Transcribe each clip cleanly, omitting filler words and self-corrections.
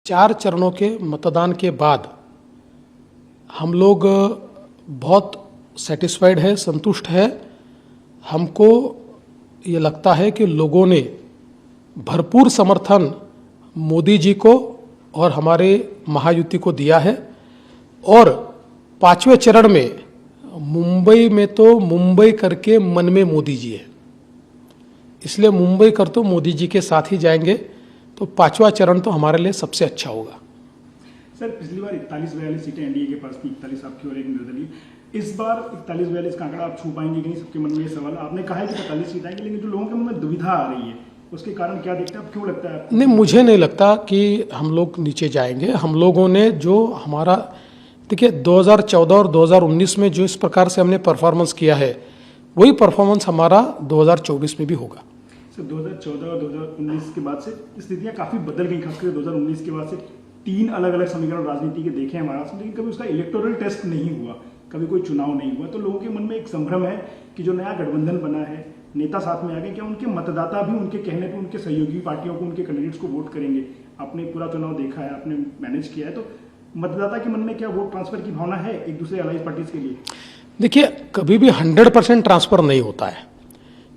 4 चरणों के मतदान के बाद हम लोग बहुत सेटिस्फाइड है, संतुष्ट है। हमको ये लगता है कि लोगों ने भरपूर समर्थन मोदी जी को और हमारे महायुति को दिया है। और 5वें चरण में मुंबई में तो मुंबई करके मन में मोदी जी है, इसलिए मुंबई कर तो मोदी जी के साथ ही जाएंगे। तो 5वां चरण तो हमारे लिए सबसे अच्छा होगा। सर, पिछली बार 41-42 सीटें एनडीए के पास थी, 41 आपकी और एक निर्दलीय। इस बार 41-42 का आंकड़ा आप छू पाएंगे कि नहीं, सबके मन में ये सवाल। आपने कहा है कि 45 सीट आएंगी, लेकिन जो लोगों के मन में दुविधा आ रही है उसके कारण क्या देखते हैं आप, क्यों लगता है आपको? नहीं, मुझे नहीं लगता कि हम लोग नीचे जाएंगे। हम लोगों ने जो हमारा, देखिए 2014 और 2019 में जो इस प्रकार से हमने परफॉर्मेंस किया है, वही परफॉर्मेंस हमारा 2024 में भी होगा। सर, 2014 और 2019 के बाद से स्थितियां काफ़ी बदल गई, खासकर 2019 के बाद से 3 अलग अलग समीकरण राजनीति के देखे हैं महाराष्ट्र में, लेकिन कभी उसका इलेक्टोरल टेस्ट नहीं हुआ, कभी कोई चुनाव नहीं हुआ। तो लोगों के मन में एक संभ्रम है कि जो नया गठबंधन बना है, नेता साथ में आ गए, क्या उनके मतदाता भी उनके कहने पे उनके सहयोगी पार्टियों को, उनके कैंडिडेट्स को वोट करेंगे? आपने पूरा चुनाव देखा है, आपने मैनेज किया है, तो मतदाता के मन में क्या वोट ट्रांसफर की भावना है एक दूसरे अलाइज पार्टीज के लिए? देखिए, कभी भी 100% ट्रांसफर नहीं होता है,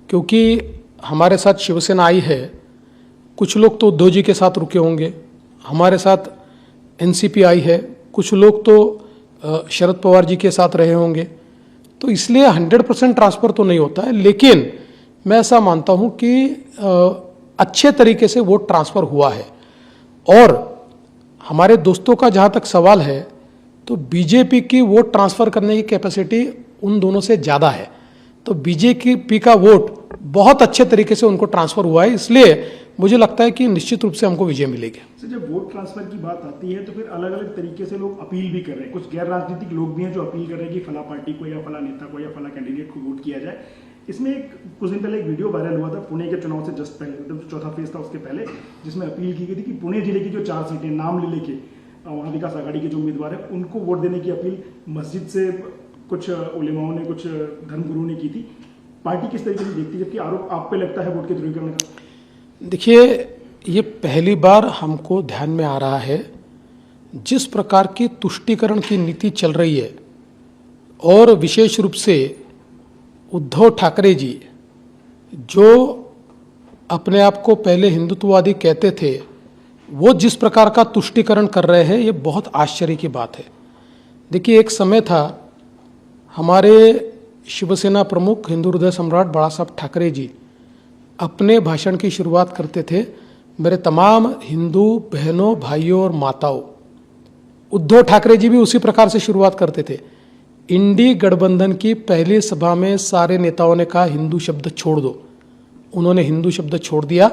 क्योंकि हमारे साथ शिवसेना आई है। कुछ लोग तो उद्धव जी के साथ रुके होंगे, हमारे साथ एनसीपी आई है, कुछ लोग तो शरद पवार जी के साथ रहे होंगे। तो इसलिए 100% ट्रांसफर तो नहीं होता है, लेकिन मैं ऐसा मानता हूं कि अच्छे तरीके से वोट ट्रांसफर हुआ है। और हमारे दोस्तों का जहां तक सवाल है, तो बीजेपी की वोट ट्रांसफर करने की कैपेसिटी उन दोनों से ज़्यादा है। तो बीजेपी का वोट बहुत अच्छे तरीके से उनको ट्रांसफर हुआ है, इसलिए मुझे लगता है कि निश्चित रूप से हमको विजय मिलेगी। सर, जब वोट ट्रांसफर की बात आती है तो फिर अलग अलग तरीके से लोग अपील भी कर रहे हैं। कुछ गैर राजनीतिक लोग भी हैं जो अपील कर रहे हैं कि फला पार्टी को या फला नेता को या फला कैंडिडेट को वोट किया जाए। इसमें कुछ दिन पहले एक वीडियो वायरल हुआ था पुणे के चुनाव से जस्ट पहले, मतलब चौथा फेज था उसके पहले, जिसमें अपील की गई थी कि पुणे जिले की जो 4 सीटें नाम ले लेके वहाँ विकास आघाड़ी के जो उम्मीदवार है उनको वोट देने की अपील मस्जिद से कुछ उलेमाओं ने, कुछ धर्मगुरुओं ने की थी। पार्टी किस तरीके से देखती है, जबकि आरोप आप पे लगता है वोट के ध्रुवीकरण का? देखिए, ये पहली बार हमको ध्यान में आ रहा है जिस प्रकार की तुष्टीकरण की नीति चल रही है, और विशेष रूप से उद्धव ठाकरे जी जो अपने आप को पहले हिंदुत्ववादी कहते थे, वो जिस प्रकार का तुष्टीकरण कर रहे हैं, ये बहुत आश्चर्य की बात है। देखिए, एक समय था, हमारे शिवसेना प्रमुख हिंदू हृदय सम्राट बाला साहब ठाकरे जी अपने भाषण की शुरुआत करते थे, मेरे तमाम हिंदू बहनों, भाइयों और माताओं। उद्धव ठाकरे जी भी उसी प्रकार से शुरुआत करते थे। इंडी गठबंधन की पहली सभा में सारे नेताओं ने कहा हिंदू शब्द छोड़ दो। उन्होंने हिंदू शब्द छोड़ दिया,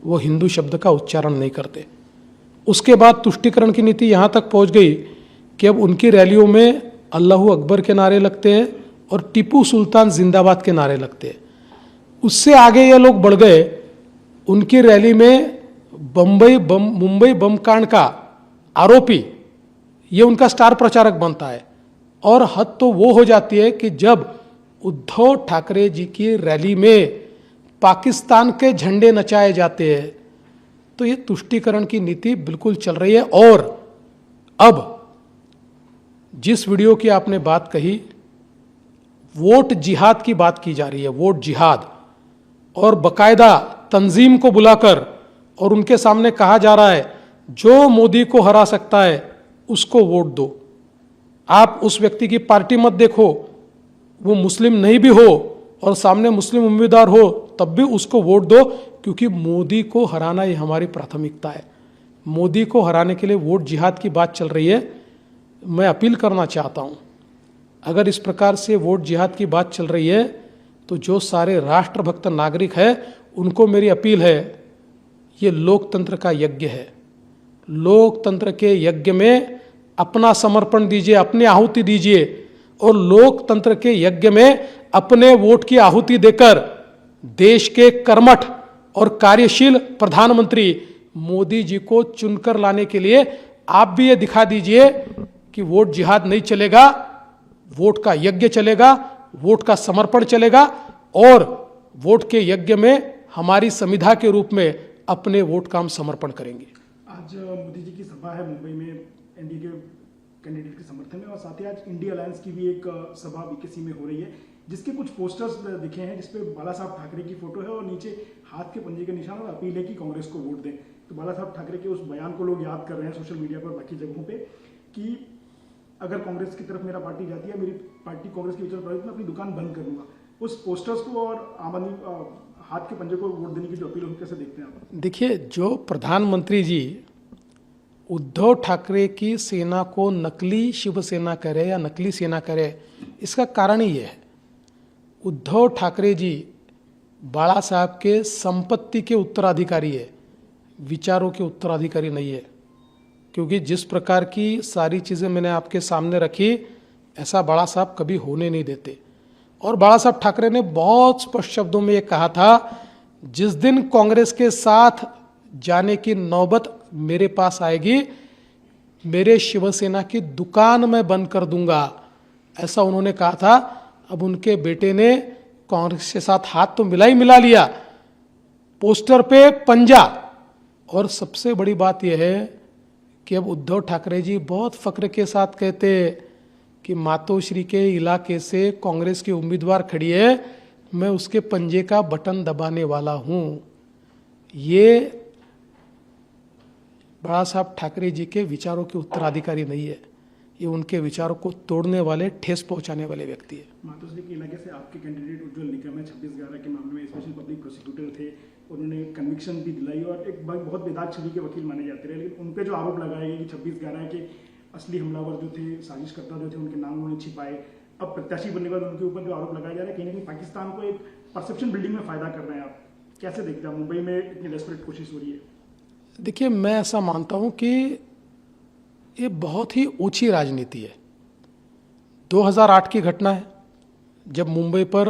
वो हिंदू शब्द का उच्चारण नहीं करते। उसके बाद तुष्टीकरण की नीति यहाँ तक पहुँच गई कि अब उनकी रैलियों में अल्लाहू अकबर के नारे लगते हैं और टीपू सुल्तान जिंदाबाद के नारे लगते हैं। उससे आगे ये लोग बढ़ गए, उनकी रैली में मुंबई बम कांड का आरोपी ये उनका स्टार प्रचारक बनता है। और हद तो वो हो जाती है कि जब उद्धव ठाकरे जी की रैली में पाकिस्तान के झंडे नचाए जाते हैं, तो ये तुष्टीकरण की नीति बिल्कुल चल रही है। और अब जिस वीडियो की आपने बात कही, वोट जिहाद की बात की जा रही है, वोट जिहाद, और बकायदा तंजीम को बुलाकर और उनके सामने कहा जा रहा है जो मोदी को हरा सकता है उसको वोट दो। आप उस व्यक्ति की पार्टी मत देखो, वो मुस्लिम नहीं भी हो और सामने मुस्लिम उम्मीदवार हो तब भी उसको वोट दो, क्योंकि मोदी को हराना ये हमारी प्राथमिकता है। मोदी को हराने के लिए वोट जिहाद की बात चल रही है। मैं अपील करना चाहता हूँ, अगर इस प्रकार से वोट जिहाद की बात चल रही है तो जो सारे राष्ट्रभक्त नागरिक हैं उनको मेरी अपील है, ये लोकतंत्र का यज्ञ है। लोकतंत्र के यज्ञ में अपना समर्पण दीजिए, अपनी आहुति दीजिए, और लोकतंत्र के यज्ञ में अपने वोट की आहुति देकर देश के कर्मठ और कार्यशील प्रधानमंत्री मोदी जी को चुनकर लाने के लिए आप भी ये दिखा दीजिए कि वोट जिहाद नहीं चलेगा, वोट का यज्ञ चलेगा, वोट का समर्पण चलेगा, और वोट के यज्ञ में हमारी संविधा के रूप में अपने वोट का हम समर्पण करेंगे। आज मोदी जी की सभा है मुंबई में एनडीए के कैंडिडेट के समर्थन में, और साथ ही आज इंडिया अलायंस की भी एक सभा बीकेसी में हो रही है, जिसके कुछ पोस्टर्स दिखे हैं जिसपे बाला साहब ठाकरे की फोटो है और नीचे हाथ के पंजे के निशान और अपील है कि कांग्रेस को वोट दें। तो बाला साहब ठाकरे के उस बयान को लोग याद कर रहे हैं सोशल मीडिया पर, बाकी जगहों पे, कि अगर कांग्रेस की तरफ मेरा पार्टी जाती है, मेरी पार्टी कांग्रेस की विचार मैं अपनी दुकान बंद कर दूंगा। उस पोस्टर्स को और आम आदमी हाथ के पंजे को वोट देने की जो अपील है कैसे देखते हैं आप? देखिए, जो प्रधानमंत्री जी उद्धव ठाकरे की सेना को नकली शिवसेना करे या नकली सेना करे, इसका कारण ही है उद्धव ठाकरे जी बाला साहब के संपत्ति के उत्तराधिकारी है, विचारों के उत्तराधिकारी नहीं है। क्योंकि जिस प्रकार की सारी चीज़ें मैंने आपके सामने रखी, ऐसा बाला साहब कभी होने नहीं देते। और बाला साहब ठाकरे ने बहुत स्पष्ट शब्दों में ये कहा था, जिस दिन कांग्रेस के साथ जाने की नौबत मेरे पास आएगी, मेरे शिवसेना की दुकान मैं बंद कर दूंगा, ऐसा उन्होंने कहा था। अब उनके बेटे ने कांग्रेस के साथ हाथ तो मिला लिया, पोस्टर पे पंजा। और सबसे बड़ी बात यह है कि अब उद्धव ठाकरे जी बहुत फक्र के साथ कहते कि मातोश्री के इलाके से कांग्रेस की उम्मीदवार खड़ी है, मैं उसके पंजे का बटन दबाने वाला हूं। ये बाला साहब ठाकरे जी के विचारों के उत्तराधिकारी नहीं है, ये उनके विचारों को तोड़ने वाले, ठेस पहुंचाने वाले व्यक्ति है। मातोश्री के इलाके से आपके कैंडिडेट उज्जवल निकम है, 26/11 के मामले में स्पेशल पब्लिक प्रोसिक्यूटर थे, उन्होंने कन्विक्शन भी दिलाई और एक बहुत बेदाग छवि के वकील माने जाते रहे। लेकिन उन पे जो आरोप लगाए गए कि 26/11 के असली हमलावर जो थे, साजिशकर्ता जो थे, उनके नाम उन्होंने छिपाए, अब प्रत्याशी बनने के बाद उनके ऊपर जो आरोप लगाए जा रहे हैं, कहीं ना कहीं पाकिस्तान को एक परसेप्शन बिल्डिंग में फायदा कर रहे हैं। आप कैसे देखते हैं? मुंबई में इतनी डेस्परेट कोशिश हो रही है। देखिए, मैं ऐसा मानता हूं कि ये बहुत ही ऊंची राजनीति है। 2008 की घटना है, जब मुंबई पर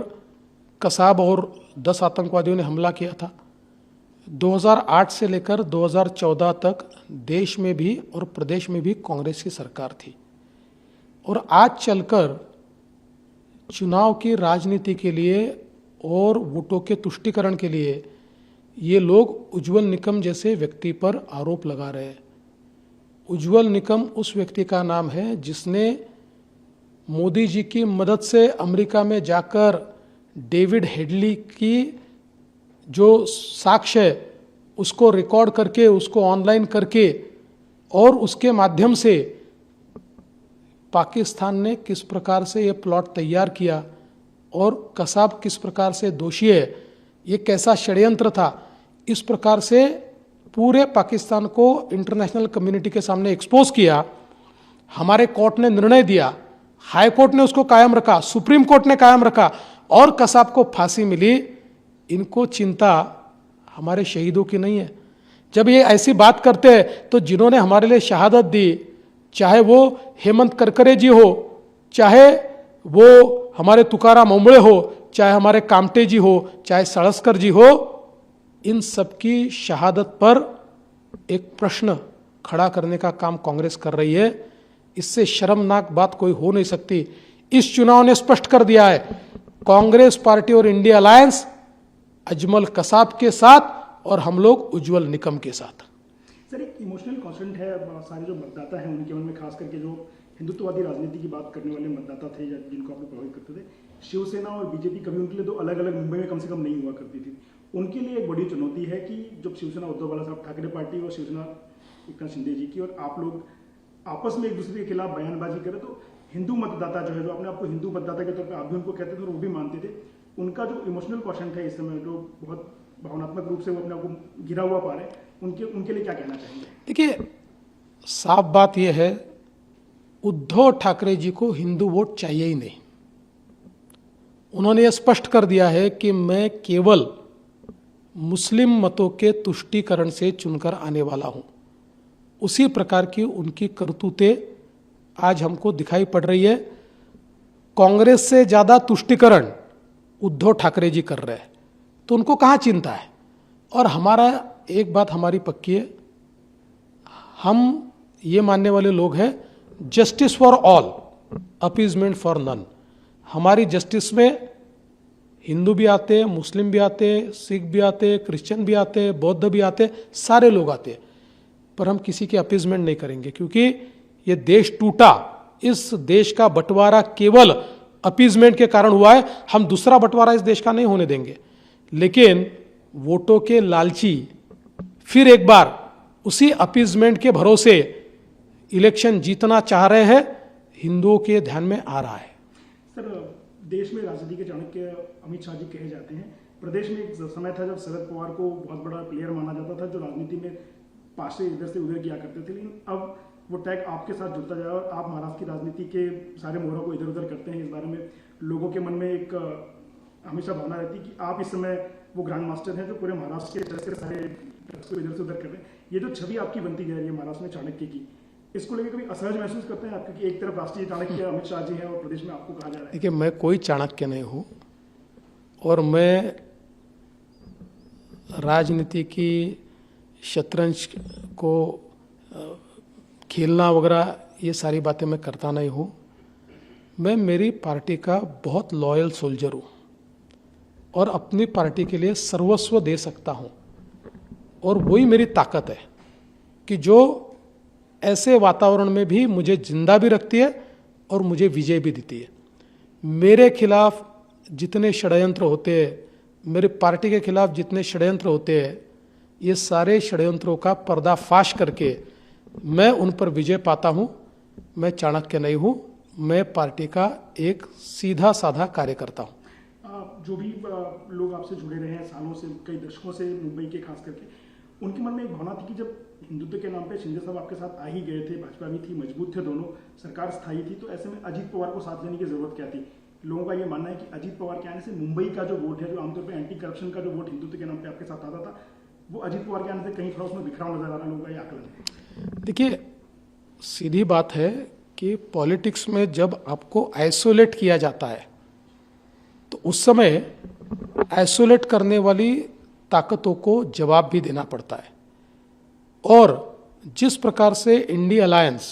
कसाब और 10 आतंकवादियों ने हमला किया था। 2008 से लेकर 2014 तक देश में भी और प्रदेश में भी कांग्रेस की सरकार थी। और आज चलकर चुनाव की राजनीति के लिए और वोटों के तुष्टीकरण के लिए ये लोग उज्जवल निकम जैसे व्यक्ति पर आरोप लगा रहे हैं। उज्जवल निकम उस व्यक्ति का नाम है जिसने मोदी जी की मदद से अमेरिका में जाकर डेविड हेडली की जो साक्ष्य है उसको रिकॉर्ड करके, उसको ऑनलाइन करके, और उसके माध्यम से पाकिस्तान ने किस प्रकार से ये प्लॉट तैयार किया और कसाब किस प्रकार से दोषी है, ये कैसा षड्यंत्र था, इस प्रकार से पूरे पाकिस्तान को इंटरनेशनल कम्युनिटी के सामने एक्सपोज किया। हमारे कोर्ट ने निर्णय दिया, हाई कोर्ट ने उसको कायम रखा, सुप्रीम कोर्ट ने कायम रखा और कसाब को फांसी मिली। इनको चिंता हमारे शहीदों की नहीं है। जब ये ऐसी बात करते हैं तो जिन्होंने हमारे लिए शहादत दी, चाहे वो हेमंत करकरे जी हो, चाहे वो हमारे तुकाराम ओंबळे हो, चाहे हमारे कामटे जी हो, चाहे सड़सकर जी हो, इन सबकी शहादत पर एक प्रश्न खड़ा करने का काम कांग्रेस कर रही है। इससे शर्मनाक बात कोई हो नहीं सकती। इस चुनाव ने स्पष्ट कर दिया है, कांग्रेस पार्टी और इंडिया अलायंस अजमल कसाब के साथ और हम लोग उज्जवल निकम के साथ। सर, एक इमोशनल कॉन्स्टेंट है, सारे जो मतदाता हैं उनके मन में, खास करके जो हिंदुत्ववादी राजनीति की बात करने वाले मतदाता थे या जिनको आप लोग प्रभावित करते थे, शिवसेना और बीजेपी कभी उनके लिए दो अलग अलग मुंबई में कम से कम नहीं हुआ करती थी। उनके लिए एक बड़ी चुनौती है कि जब शिवसेना उद्धव बाला साहब ठाकरे पार्टी और शिवसेना एकनाथ शिंदे जी की और आप लोग आपस में एक दूसरे के खिलाफ बयानबाजी करें, तो हिंदू मतदाता जो है, जो अपने आपको हिंदू मतदाता के तौर पर आप भी उनको कहते थे और वो भी मानते थे, उनका जो इमोशनल क्वेश्चन है इस समय, जो बहुत भावनात्मक रूप से वो अपने आपको गिरा हुआ पा रहे हैं, उनके लिए क्या कहना चाहेंगे? देखिए, साफ बात यह है, उद्धव ठाकरे जी को हिंदू वोट चाहिए ही नहीं। उन्होंने यह स्पष्ट कर दिया है कि मैं केवल मुस्लिम मतों के तुष्टीकरण से चुनकर आने वाला हूं। उसी प्रकार की उनकी करतूतें आज हमको दिखाई पड़ रही है। कांग्रेस से ज़्यादा तुष्टीकरण उद्धव ठाकरे जी कर रहे हैं, तो उनको कहाँ चिंता है। और हमारा एक बात हमारी पक्की है, हम ये मानने वाले लोग हैं, justice for all, appeasement for none. हमारी जस्टिस में हिंदू भी आते हैं, मुस्लिम भी आते हैं, सिख भी आते हैं, क्रिश्चियन भी आते हैं, बौद्ध भी आते हैं, सारे लोग आते हैं। पर हम किसी के अपीजमेंट नहीं करेंगे, क्योंकि ये देश टूटा, इस देश का बंटवारा केवल अपीजमेंट के कारण हुआ है। हम दूसरा बंटवारा इस देश का नहीं होने देंगे। लेकिन वोटों के लालची फिर एक बार उसी अपीजमेंट के भरोसे इलेक्शन जीतना चाह रहे हैं, हिंदुओं के ध्यान में आ रहा है। सर, देश में राजनीति के चाणक्य अमित शाह जी कहे जाते हैं। प्रदेश में एक समय था जब शरद पवार को बहुत बड़ा प्लेयर माना जाता था, जो राजनीति में पासे इधर से उधर किया करते थे, लेकिन अब वो टैग आपके साथ जुड़ता जाए और आप महाराष्ट्र की राजनीति के सारे मोहरों को इधर उधर करते हैं। इस बारे में लोगों के मन में एक हमेशा भावना रहती है कि आप इस समय वो ग्रैंड मास्टर हैं जो पूरे महाराष्ट्र के सारे को इधर से उधर कर रहे हैं। ये जो छवि आपकी बनती जा रही है महाराष्ट्र में चाणक्य की, इसको लेकर कभी असहज महसूस करते हैं आप? क्योंकि एक तरफ राष्ट्रीय चाणक्य अमित शाह जी हैं और प्रदेश में आपको कहा जा रहा है। देखिए, मैं कोई चाणक्य नहीं हूँ और मैं राजनीति की शतरंज को खेलना वगैरह ये सारी बातें मैं करता नहीं हूँ। मैं मेरी पार्टी का बहुत लॉयल सोल्जर हूँ और अपनी पार्टी के लिए सर्वस्व दे सकता हूँ, और वही मेरी ताकत है कि जो ऐसे वातावरण में भी मुझे जिंदा भी रखती है और मुझे विजय भी देती है। मेरे खिलाफ जितने षड्यंत्र होते हैं, मेरी पार्टी के खिलाफ जितने षड्यंत्र होते हैं, ये सारे षड्यंत्रों का पर्दाफाश करके मैं उन पर विजय पाता हूँ। मैं चाणक्य नहीं हूँ, मैं पार्टी का एक सीधा साधा कार्यकर्ता हूँ। जो भी लोग आपसे जुड़े रहे हैं सालों से, कई दशकों से, मुंबई के खास करके, उनके मन में एक भावना थी कि जब हिंदुत्व के नाम पे शिंदे साहब आपके साथ आ ही गए थे, भाजपा भी थी, मजबूत थे दोनों, सरकार स्थायी थी, तो ऐसे में अजीत पवार को साथ लेने की जरूरत क्या थी? लोगों का ये मानना है कि अजीत पवार के आने से मुंबई का जो वोट है, जो आमतौर पर एंटी करप्शन का जो वोट हिंदुत्व के नाम पे आपके साथ आता था, वो अजीत पवार के आने से कहीं थोड़ा उसमें बिखराव नजर आ रहा है। लोगों का ये आकलन। देखिए, सीधी बात है कि पॉलिटिक्स में जब आपको आइसोलेट किया जाता है तो उस समय आइसोलेट करने वाली ताकतों को जवाब भी देना पड़ता है। और जिस प्रकार से इंडिया अलायंस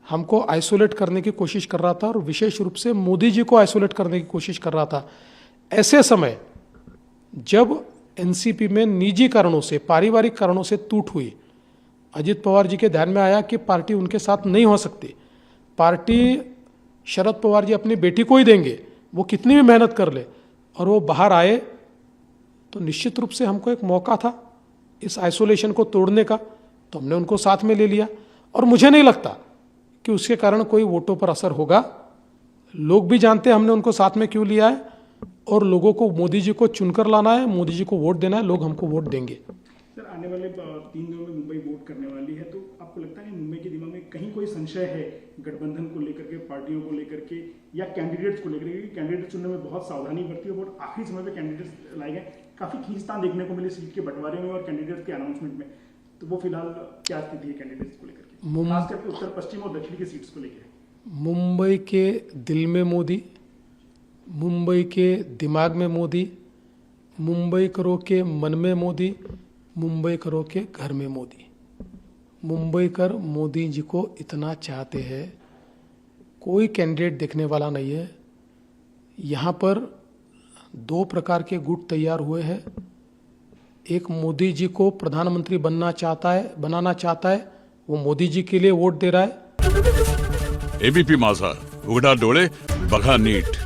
हमको आइसोलेट करने की कोशिश कर रहा था और विशेष रूप से मोदी जी को आइसोलेट करने की कोशिश कर रहा था, ऐसे समय जब एनसीपी में निजी कारणों से, पारिवारिक कारणों से टूट हुई, अजित पवार जी के ध्यान में आया कि पार्टी उनके साथ नहीं हो सकती। पार्टी शरद पवार जी अपनी बेटी को ही देंगे, वो कितनी भी मेहनत कर ले, और वो बाहर आए, तो निश्चित रूप से हमको एक मौका था इस आइसोलेशन को तोड़ने का, तो हमने उनको साथ में ले लिया। और मुझे नहीं लगता कि उसके कारण कोई वोटों पर असर होगा। लोग भी जानते हैं हमने उनको साथ में क्यों लिया है, और लोगों को मोदी जी को चुनकर लाना है, मोदी जी को वोट देना है, लोग हमको वोट देंगे। सर, आने वाले 3 दिनों में मुंबई वोट करने वाली है, तो आपको लगता है कि मुंबई के दिमाग में कहीं कोई संशय है गठबंधन को लेकर के, पार्टियों को लेकर के, या कैंडिडेट्स को लेकर के? क्योंकि कैंडिडेट चुनने में बहुत सावधानी बरती है, बहुत आखिरी समय पे कैंडिडेट्स लाए गए, काफी खींचतान देखने को मिली सीट के बंटवारे में और कैंडिडेट्स के अनाउंसमेंट में। तो वो फिलहाल क्या स्थिति है कैंडिडेट्स को लेकर के, खास करके उत्तर पश्चिम और दक्षिण की सीट्स को लेकर? मुंबई के दिल में मोदी, मुंबई के दिमाग में मोदी, मुंबई करो के मन में मोदी, मुंबई करो के घर में मोदी। मुंबई कर मोदी जी को इतना चाहते हैं, कोई कैंडिडेट देखने वाला नहीं है। यहाँ पर 2 प्रकार के गुट तैयार हुए हैं। एक मोदी जी को प्रधानमंत्री बनाना चाहता है, वो मोदी जी के लिए वोट दे रहा है। एबीपी माझा, उघडा डोळे बघा नीट।